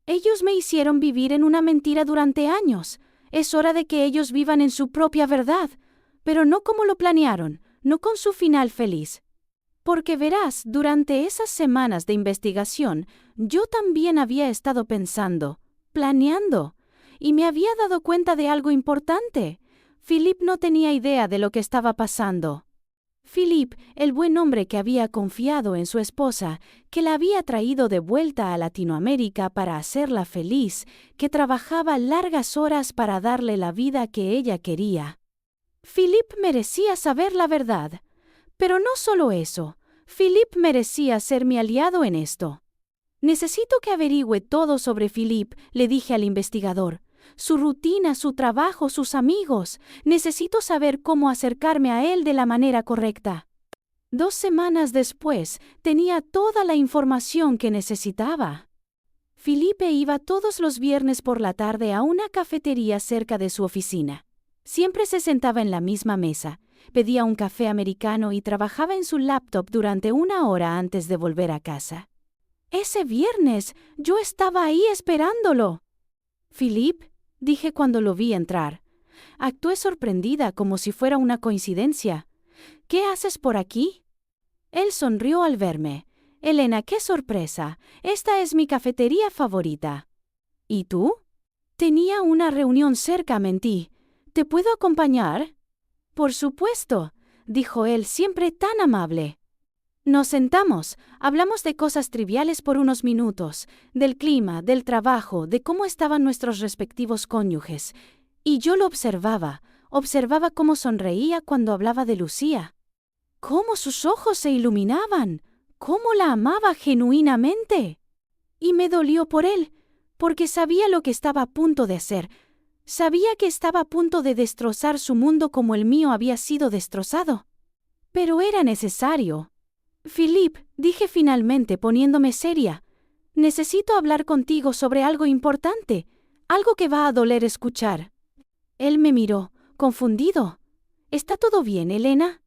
[SPEAKER 1] Ellos me hicieron vivir en una mentira durante años. Es hora de que ellos vivan en su propia verdad, pero no como lo planearon, no con su final feliz. Porque verás, durante esas semanas de investigación, yo también había estado pensando, planeando, y me había dado cuenta de algo importante. Philip no tenía idea de lo que estaba pasando. Philip, el buen hombre que había confiado en su esposa, que la había traído de vuelta a Latinoamérica para hacerla feliz, que trabajaba largas horas para darle la vida que ella quería. Philip merecía saber la verdad. Pero no solo eso, Philip merecía ser mi aliado en esto. Necesito que averigüe todo sobre Philip, le dije al investigador. Su rutina, su trabajo, sus amigos. Necesito saber cómo acercarme a él de la manera correcta. 2 semanas después, tenía toda la información que necesitaba. Felipe iba todos los viernes por la tarde a una cafetería cerca de su oficina. Siempre se sentaba en la misma mesa, pedía un café americano y trabajaba en su laptop durante 1 hora antes de volver a casa. Ese viernes, yo estaba ahí esperándolo. «Philip», dije cuando lo vi entrar. Actué sorprendida como si fuera una coincidencia. «¿Qué haces por aquí?» Él sonrió al verme. «Elena, qué sorpresa. Esta es mi cafetería favorita». «¿Y tú?» «Tenía una reunión cerca, mentí. ¿Te puedo acompañar?» «Por supuesto», dijo él, siempre tan amable. Nos sentamos, hablamos de cosas triviales por unos minutos, del clima, del trabajo, de cómo estaban nuestros respectivos cónyuges. Y yo lo observaba cómo sonreía cuando hablaba de Lucía. Cómo sus ojos se iluminaban, cómo la amaba genuinamente. Y me dolió por él, porque sabía lo que estaba a punto de hacer. Sabía que estaba a punto de destrozar su mundo como el mío había sido destrozado. Pero era necesario. «Philip», dije finalmente poniéndome seria, «necesito hablar contigo sobre algo importante, algo que va a doler escuchar». Él me miró, confundido. «¿Está todo bien, Elena?»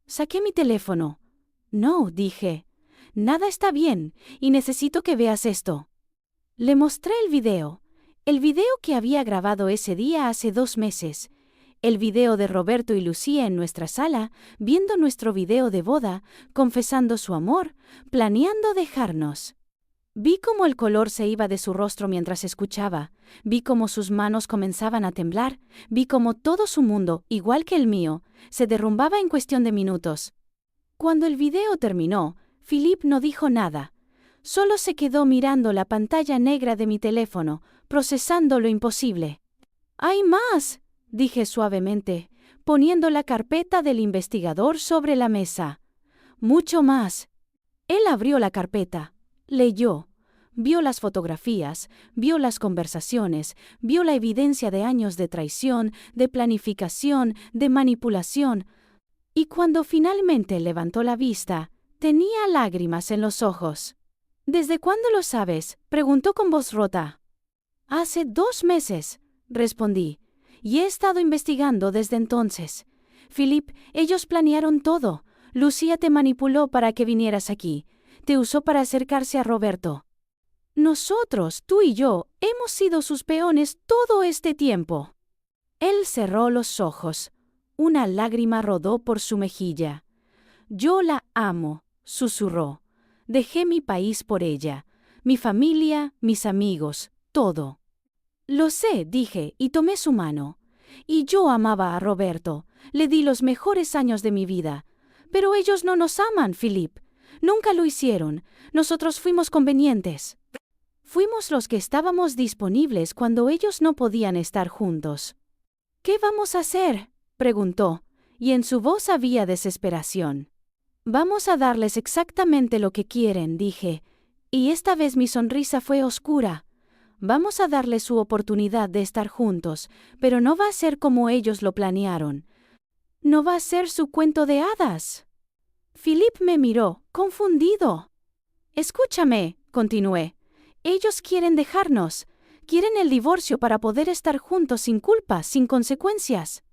[SPEAKER 1] Saqué mi teléfono. «No», dije, «nada está bien, y necesito que veas esto». Le mostré el video que había grabado ese día hace 2 meses. El video de Roberto y Lucía en nuestra sala, viendo nuestro video de boda, confesando su amor, planeando dejarnos. Vi cómo el color se iba de su rostro mientras escuchaba, vi cómo sus manos comenzaban a temblar, vi cómo todo su mundo, igual que el mío, se derrumbaba en cuestión de minutos. Cuando el video terminó, Philip no dijo nada. Solo se quedó mirando la pantalla negra de mi teléfono, procesando lo imposible. «¡Hay más!», dije suavemente, poniendo la carpeta del investigador sobre la mesa. «Mucho más». Él abrió la carpeta, leyó, vio las fotografías, vio las conversaciones, vio la evidencia de años de traición, de planificación, de manipulación. Y cuando finalmente levantó la vista, tenía lágrimas en los ojos. «¿Desde cuándo lo sabes?», preguntó con voz rota. «Hace 2 meses», respondí, «y he estado investigando desde entonces. Philip, ellos planearon todo. Lucía te manipuló para que vinieras aquí. Te usó para acercarse a Roberto. Nosotros, tú y yo, hemos sido sus peones todo este tiempo». Él cerró los ojos. Una lágrima rodó por su mejilla. «Yo la amo», susurró. «Dejé mi país por ella, mi familia, mis amigos, todo». «Lo sé», dije, y tomé su mano. «Y yo amaba a Roberto. Le di los mejores años de mi vida. Pero ellos no nos aman, Philip. Nunca lo hicieron. Nosotros fuimos convenientes. Fuimos los que estábamos disponibles cuando ellos no podían estar juntos». «¿Qué vamos a hacer?», preguntó, y en su voz había desesperación. «Vamos a darles exactamente lo que quieren», dije, y esta vez mi sonrisa fue oscura. «Vamos a darles su oportunidad de estar juntos, pero no va a ser como ellos lo planearon. No va a ser su cuento de hadas». Philip me miró, confundido. «Escúchame», continué. «Ellos quieren dejarnos. Quieren el divorcio para poder estar juntos sin culpa, sin consecuencias.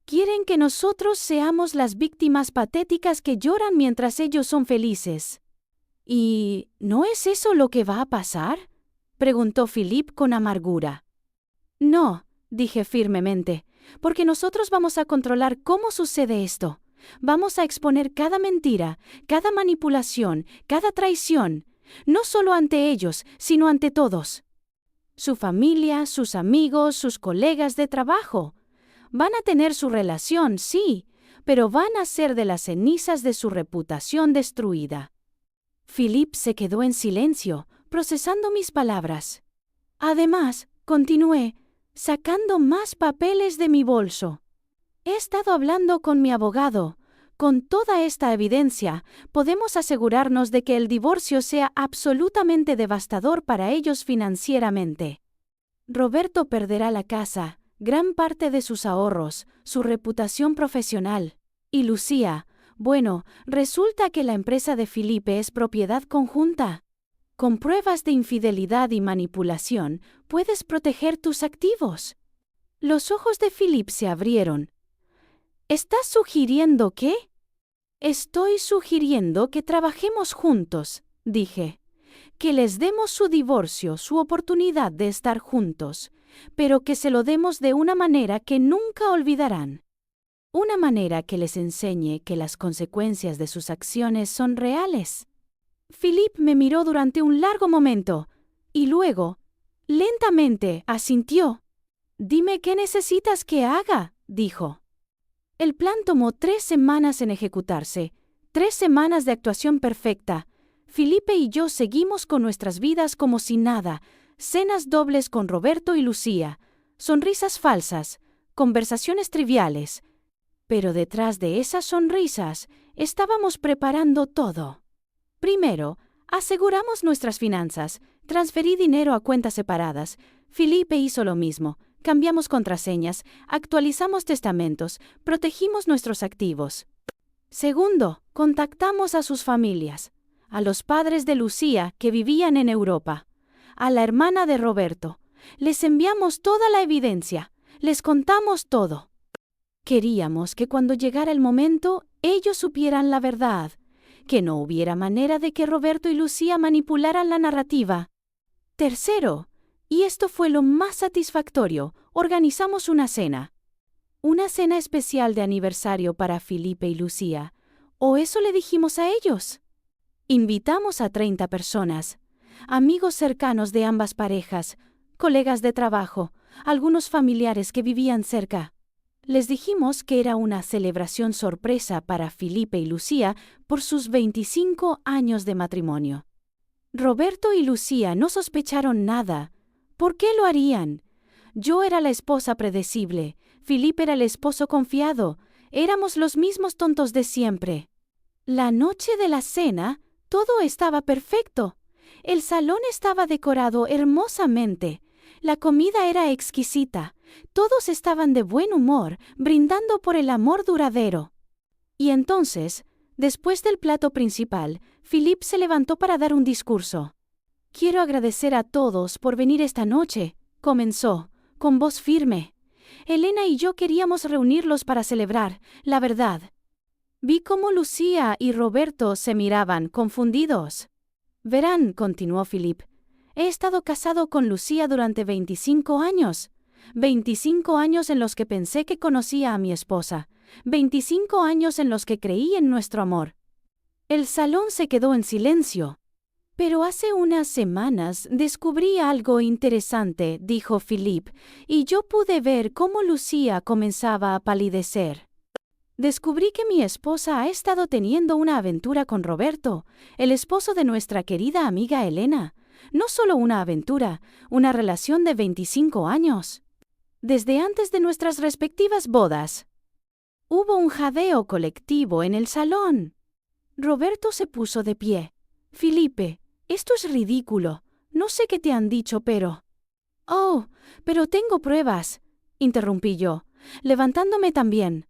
[SPEAKER 1] Quieren que nosotros seamos las víctimas patéticas que lloran mientras ellos son felices». ¿Y no es eso lo que va a pasar?, preguntó Philippe con amargura. No, dije firmemente, porque nosotros vamos a controlar cómo sucede esto. Vamos a exponer cada mentira, cada manipulación, cada traición, no solo ante ellos, sino ante todos. Su familia, sus amigos, sus colegas de trabajo. Van a tener su relación, sí, pero van a ser de las cenizas de su reputación destruida. Philippe se quedó en silencio, procesando mis palabras. Además, continué, sacando más papeles de mi bolso. He estado hablando con mi abogado. Con toda esta evidencia, podemos asegurarnos de que el divorcio sea absolutamente devastador para ellos financieramente. Roberto perderá la casa, gran parte de sus ahorros, su reputación profesional. Y Lucía, bueno, resulta que la empresa de Philippe es propiedad conjunta. Con pruebas de infidelidad y manipulación, puedes proteger tus activos. Los ojos de Philippe se abrieron. ¿Estás sugiriendo qué? Estoy sugiriendo que trabajemos juntos, dije. Que les demos su divorcio, su oportunidad de estar juntos, pero que se lo demos de una manera que nunca olvidarán. Una manera que les enseñe que las consecuencias de sus acciones son reales. Philippe me miró durante un largo momento, y luego, lentamente, asintió. Dime qué necesitas que haga, dijo. El plan tomó 3 semanas en ejecutarse, 3 semanas de actuación perfecta. Philippe y yo seguimos con nuestras vidas como si nada, cenas dobles con Roberto y Lucía, sonrisas falsas, conversaciones triviales. Pero detrás de esas sonrisas, estábamos preparando todo. Primero, aseguramos nuestras finanzas, transferí dinero a cuentas separadas. Philippe hizo lo mismo. Cambiamos contraseñas, actualizamos testamentos, protegimos nuestros activos. Segundo, contactamos a sus familias, a los padres de Lucía que vivían en Europa, a la hermana de Roberto. Les enviamos toda la evidencia, les contamos todo. Queríamos que cuando llegara el momento, ellos supieran la verdad, que no hubiera manera de que Roberto y Lucía manipularan la narrativa. Tercero, y esto fue lo más satisfactorio, organizamos una cena. Una cena especial de aniversario para Philippe y Lucía, o eso le dijimos a ellos. Invitamos a 30 personas, amigos cercanos de ambas parejas, colegas de trabajo, algunos familiares que vivían cerca. Les dijimos que era una celebración sorpresa para Philippe y Lucía por sus 25 años de matrimonio. Roberto y Lucía no sospecharon nada. ¿Por qué lo harían? Yo era la esposa predecible, Philippe era el esposo confiado, éramos los mismos tontos de siempre. La noche de la cena, todo estaba perfecto. El salón estaba decorado hermosamente, la comida era exquisita, todos estaban de buen humor, brindando por el amor duradero. Y entonces, después del plato principal, Philippe se levantó para dar un discurso. Quiero agradecer a todos por venir esta noche, comenzó, con voz firme. Elena y yo queríamos reunirlos para celebrar, la verdad. Vi cómo Lucía y Roberto se miraban, confundidos. Verán, continuó Philippe, he estado casado con Lucía durante 25 años. 25 años en los que pensé que conocía a mi esposa. 25 años en los que creí en nuestro amor. El salón se quedó en silencio. Pero hace unas semanas descubrí algo interesante, dijo Philippe, y yo pude ver cómo Lucía comenzaba a palidecer. Descubrí que mi esposa ha estado teniendo una aventura con Roberto, el esposo de nuestra querida amiga Elena. No solo una aventura, una relación de 25 años. Desde antes de nuestras respectivas bodas. Hubo un jadeo colectivo en el salón. Roberto se puso de pie. Philippe, esto es ridículo. No sé qué te han dicho, pero... Oh, pero tengo pruebas, interrumpí yo, levantándome también.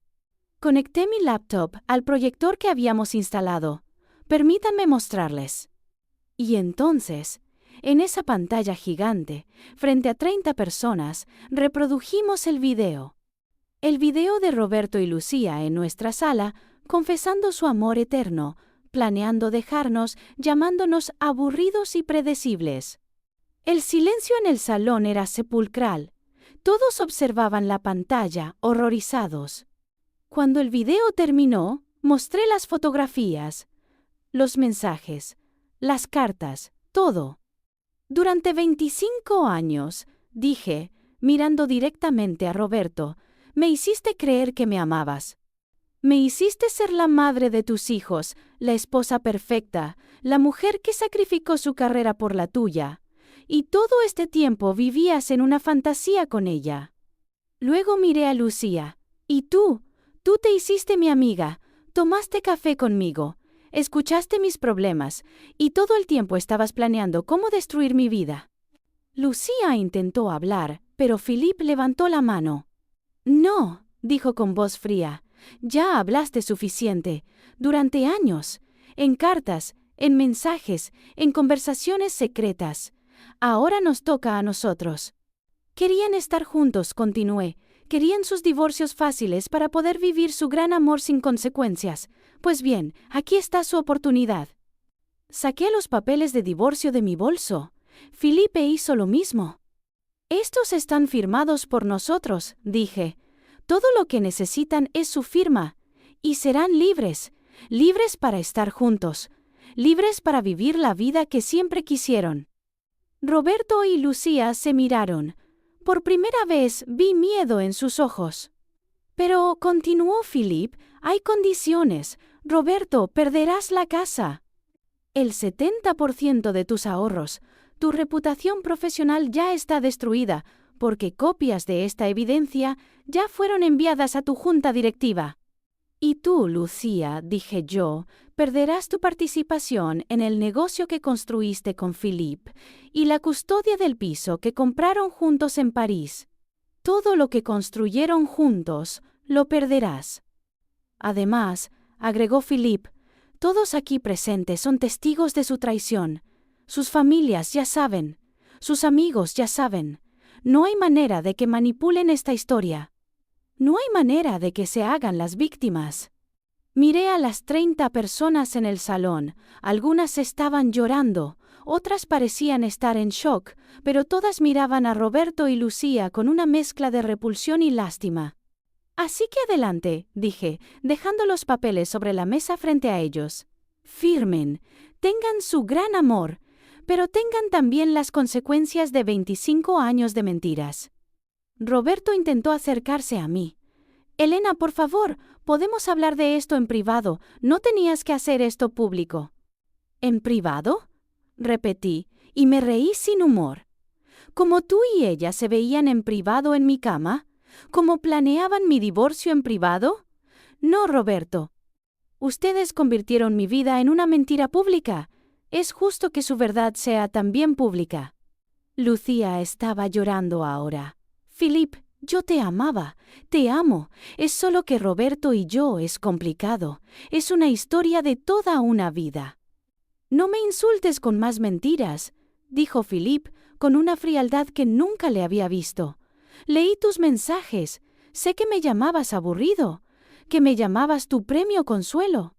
[SPEAKER 1] Conecté mi laptop al proyector que habíamos instalado. Permítanme mostrarles. Y entonces, en esa pantalla gigante, frente a 30 personas, reprodujimos el video. El video de Roberto y Lucía en nuestra sala, confesando su amor eterno, planeando dejarnos, llamándonos aburridos y predecibles. El silencio en el salón era sepulcral. Todos observaban la pantalla, horrorizados. Cuando el video terminó, mostré las fotografías, los mensajes, las cartas, todo. Durante 25 años, dije, mirando directamente a Roberto, me hiciste creer que me amabas. Me hiciste ser la madre de tus hijos, la esposa perfecta, la mujer que sacrificó su carrera por la tuya. Y todo este tiempo vivías en una fantasía con ella. Luego miré a Lucía. Y tú te hiciste mi amiga, tomaste café conmigo, escuchaste mis problemas, y todo el tiempo estabas planeando cómo destruir mi vida. Lucía intentó hablar, pero Philippe levantó la mano. No, dijo con voz fría, ya hablaste suficiente, durante años, en cartas, en mensajes, en conversaciones secretas. Ahora nos toca a nosotros. Querían estar juntos, continué. Querían sus divorcios fáciles para poder vivir su gran amor sin consecuencias. Pues bien, aquí está su oportunidad. Saqué los papeles de divorcio de mi bolso. Philippe hizo lo mismo. Estos están firmados por nosotros, dije. Todo lo que necesitan es su firma. Y serán libres. Libres para estar juntos. Libres para vivir la vida que siempre quisieron. Roberto y Lucía se miraron. Por primera vez vi miedo en sus ojos. Pero, continuó Philippe, hay condiciones. Roberto, perderás la casa. El 70% de tus ahorros, tu reputación profesional ya está destruida, porque copias de esta evidencia ya fueron enviadas a tu junta directiva. Y tú, Lucía, dije yo, perderás tu participación en el negocio que construiste con Philippe y la custodia del piso que compraron juntos en París. Todo lo que construyeron juntos lo perderás. Además, agregó Philippe, todos aquí presentes son testigos de su traición. Sus familias ya saben. Sus amigos ya saben. No hay manera de que manipulen esta historia. No hay manera de que se hagan las víctimas. Miré a las 30 personas en el salón. Algunas estaban llorando, otras parecían estar en shock, pero todas miraban a Roberto y Lucía con una mezcla de repulsión y lástima. Así que adelante, dije, dejando los papeles sobre la mesa frente a ellos. Firmen, tengan su gran amor, pero tengan también las consecuencias de 25 años de mentiras. Roberto intentó acercarse a mí. Elena, por favor, podemos hablar de esto en privado, no tenías que hacer esto público. ¿En privado? Repetí, y me reí sin humor. ¿Como tú y ella se veían en privado en mi cama? ¿Cómo planeaban mi divorcio en privado? No, Roberto. Ustedes convirtieron mi vida en una mentira pública. Es justo que su verdad sea también pública. Lucía estaba llorando ahora. Philippe, yo te amaba, te amo. Es solo que Roberto y yo es complicado. Es una historia de toda una vida. No me insultes con más mentiras, dijo Philippe con una frialdad que nunca le había visto. Leí tus mensajes. Sé que me llamabas aburrido, que me llamabas tu premio consuelo,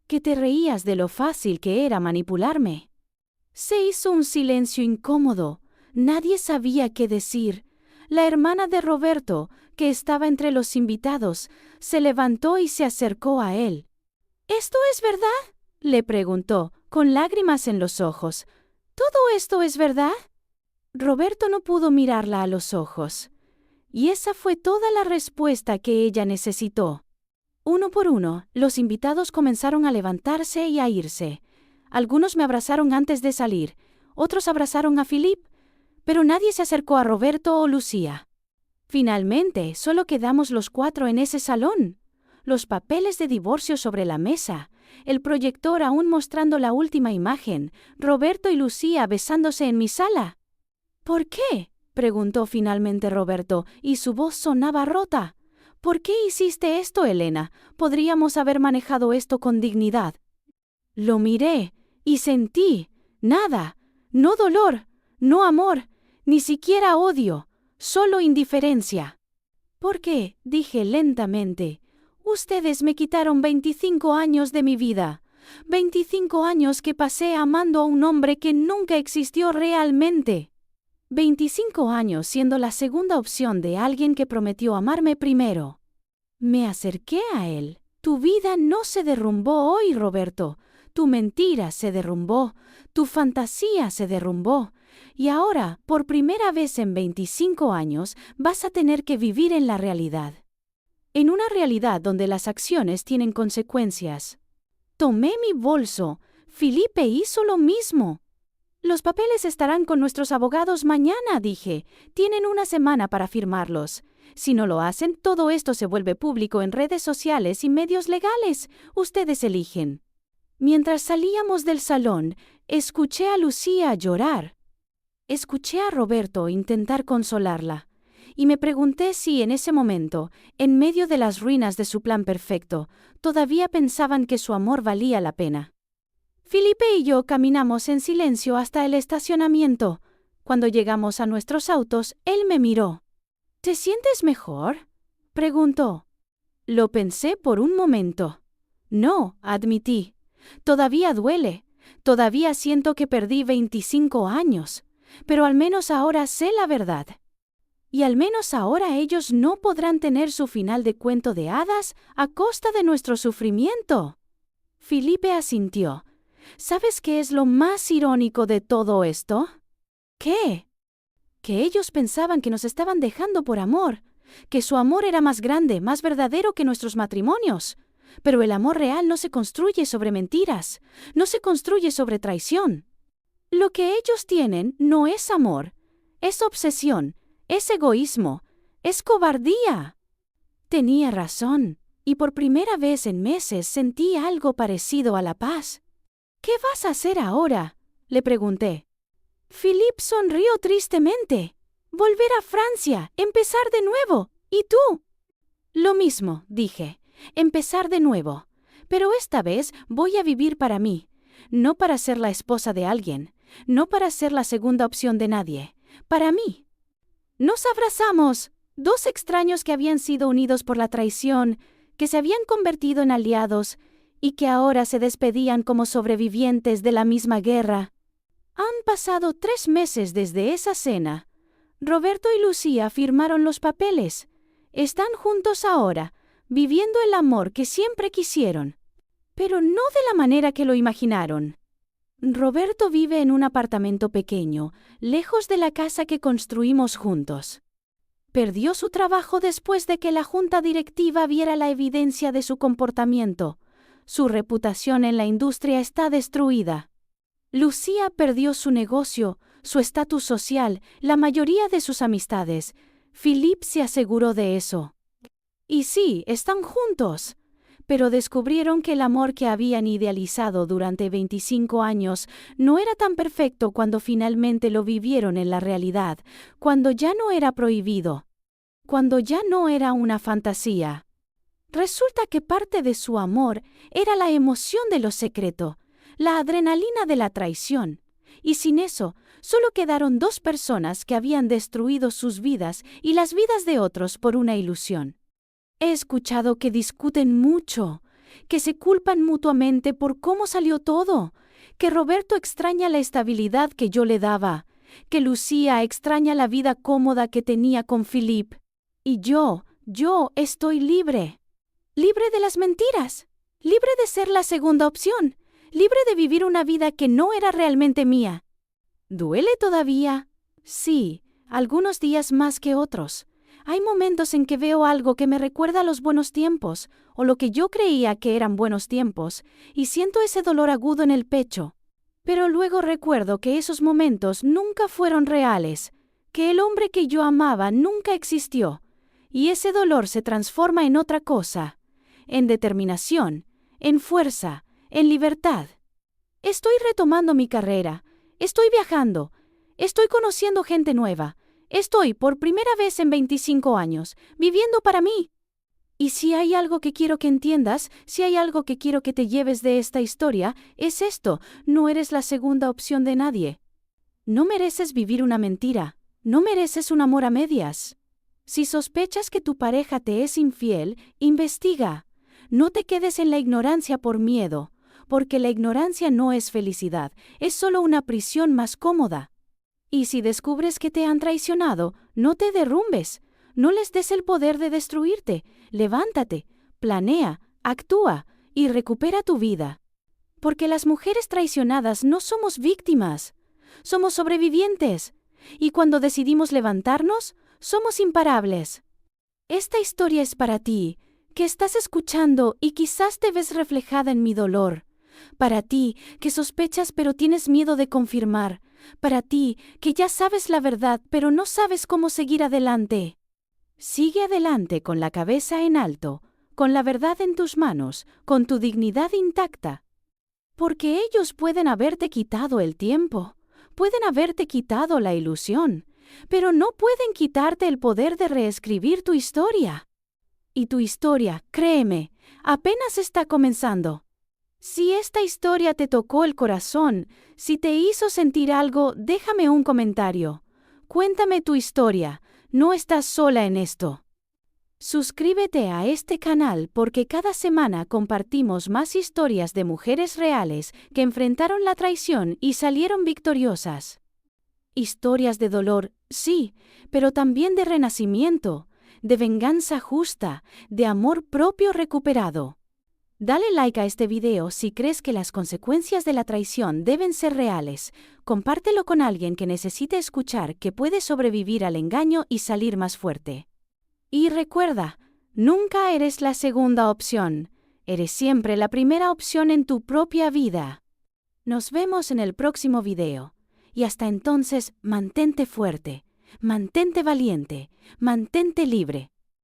[SPEAKER 1] que te reías de lo fácil que era manipularme. Se hizo un silencio incómodo. Nadie sabía qué decir. La hermana de Roberto, que estaba entre los invitados, se levantó y se acercó a él. ¿Esto es verdad?, le preguntó, con lágrimas en los ojos. ¿Todo esto es verdad? Roberto no pudo mirarla a los ojos. Y esa fue toda la respuesta que ella necesitó. Uno por uno, los invitados comenzaron a levantarse y a irse. Algunos me abrazaron antes de salir, otros abrazaron a Philippe, pero nadie se acercó a Roberto o Lucía. Finalmente, solo quedamos los 4 en ese salón. Los papeles de divorcio sobre la mesa, el proyector aún mostrando la última imagen, Roberto y Lucía besándose en mi sala. ¿Por qué?, preguntó finalmente Roberto, y su voz sonaba rota. ¿Por qué hiciste esto, Elena? Podríamos haber manejado esto con dignidad. Lo miré, y sentí, nada, no dolor, no amor, ni siquiera odio, solo indiferencia. ¿Por qué?, dije lentamente. Ustedes me quitaron 25 años de mi vida. 25 años que pasé amando a un hombre que nunca existió realmente. 25 años siendo la segunda opción de alguien que prometió amarme primero. Me acerqué a él. Tu vida no se derrumbó hoy, Roberto. Tu mentira se derrumbó. Tu fantasía se derrumbó. Y ahora, por primera vez en 25 años, vas a tener que vivir en la realidad. En una realidad donde las acciones tienen consecuencias. Tomé mi bolso. Felipe hizo lo mismo. Los papeles estarán con nuestros abogados mañana, dije. Tienen una semana para firmarlos. Si no lo hacen, todo esto se vuelve público en redes sociales y medios legales. Ustedes eligen. Mientras salíamos del salón, escuché a Lucía llorar. Escuché a Roberto intentar consolarla. Y me pregunté si en ese momento, en medio de las ruinas de su plan perfecto, todavía pensaban que su amor valía la pena. Felipe y yo caminamos en silencio hasta el estacionamiento. Cuando llegamos a nuestros autos, él me miró. ¿Te sientes mejor?, preguntó. Lo pensé por un momento. No, admití. Todavía duele. Todavía siento que perdí 25 años. Pero al menos ahora sé la verdad. Y al menos ahora ellos no podrán tener su final de cuento de hadas a costa de nuestro sufrimiento. Felipe asintió. ¿Sabes qué es lo más irónico de todo esto? ¿Qué? Que ellos pensaban que nos estaban dejando por amor, que su amor era más grande, más verdadero que nuestros matrimonios. Pero el amor real no se construye sobre mentiras, no se construye sobre traición. Lo que ellos tienen no es amor, es obsesión, es egoísmo, es cobardía. Tenía razón, y por primera vez en meses sentí algo parecido a la paz. ¿Qué vas a hacer ahora?, le pregunté. Philippe sonrió tristemente. Volver a Francia, empezar de nuevo. ¿Y tú? Lo mismo, dije. Empezar de nuevo. Pero esta vez voy a vivir para mí. No para ser la esposa de alguien. No para ser la segunda opción de nadie. Para mí. Nos abrazamos. Dos extraños que habían sido unidos por la traición, que se habían convertido en aliados y que ahora se despedían como sobrevivientes de la misma guerra. Han pasado 3 meses desde esa cena. Roberto y Lucía firmaron los papeles. Están juntos ahora, viviendo el amor que siempre quisieron. Pero no de la manera que lo imaginaron. Roberto vive en un apartamento pequeño, lejos de la casa que construimos juntos. Perdió su trabajo después de que la junta directiva viera la evidencia de su comportamiento. Su reputación en la industria está destruida. Lucía perdió su negocio, su estatus social, la mayoría de sus amistades. Philippe se aseguró de eso. Y sí, están juntos. Pero descubrieron que el amor que habían idealizado durante 25 años no era tan perfecto cuando finalmente lo vivieron en la realidad, cuando ya no era prohibido, cuando ya no era una fantasía. Resulta que parte de su amor era la emoción de lo secreto, la adrenalina de la traición, y sin eso, solo quedaron 2 personas que habían destruido sus vidas y las vidas de otros por una ilusión. He escuchado que discuten mucho, que se culpan mutuamente por cómo salió todo, que Roberto extraña la estabilidad que yo le daba, que Lucía extraña la vida cómoda que tenía con Philippe. Y yo estoy libre. Libre de las mentiras, libre de ser la segunda opción, libre de vivir una vida que no era realmente mía. ¿Duele todavía? Sí, algunos días más que otros. Hay momentos en que veo algo que me recuerda a los buenos tiempos, o lo que yo creía que eran buenos tiempos, y siento ese dolor agudo en el pecho. Pero luego recuerdo que esos momentos nunca fueron reales, que el hombre que yo amaba nunca existió, y ese dolor se transforma en otra cosa, en determinación, en fuerza, en libertad. Estoy retomando mi carrera, estoy viajando, estoy conociendo gente nueva. Estoy, por primera vez en 25 años, viviendo para mí. Y si hay algo que quiero que entiendas, si hay algo que quiero que te lleves de esta historia, es esto: no eres la segunda opción de nadie. No mereces vivir una mentira, no mereces un amor a medias. Si sospechas que tu pareja te es infiel, investiga. No te quedes en la ignorancia por miedo, porque la ignorancia no es felicidad, es solo una prisión más cómoda. Y si descubres que te han traicionado, no te derrumbes, no les des el poder de destruirte, levántate, planea, actúa y recupera tu vida. Porque las mujeres traicionadas no somos víctimas, somos sobrevivientes, y cuando decidimos levantarnos, somos imparables. Esta historia es para ti, que estás escuchando y quizás te ves reflejada en mi dolor. Para ti, que sospechas pero tienes miedo de confirmar. Para ti, que ya sabes la verdad pero no sabes cómo seguir adelante. Sigue adelante con la cabeza en alto, con la verdad en tus manos, con tu dignidad intacta. Porque ellos pueden haberte quitado el tiempo, pueden haberte quitado la ilusión, pero no pueden quitarte el poder de reescribir tu historia. Y tu historia, créeme, apenas está comenzando. Si esta historia te tocó el corazón, si te hizo sentir algo, déjame un comentario. Cuéntame tu historia, no estás sola en esto. Suscríbete a este canal porque cada semana compartimos más historias de mujeres reales que enfrentaron la traición y salieron victoriosas. Historias de dolor, sí, pero también de renacimiento, de venganza justa, de amor propio recuperado. Dale like a este video si crees que las consecuencias de la traición deben ser reales. Compártelo con alguien que necesite escuchar que puede sobrevivir al engaño y salir más fuerte. Y recuerda, nunca eres la segunda opción, eres siempre la primera opción en tu propia vida. Nos vemos en el próximo video. Y hasta entonces, mantente fuerte, mantente valiente, mantente libre.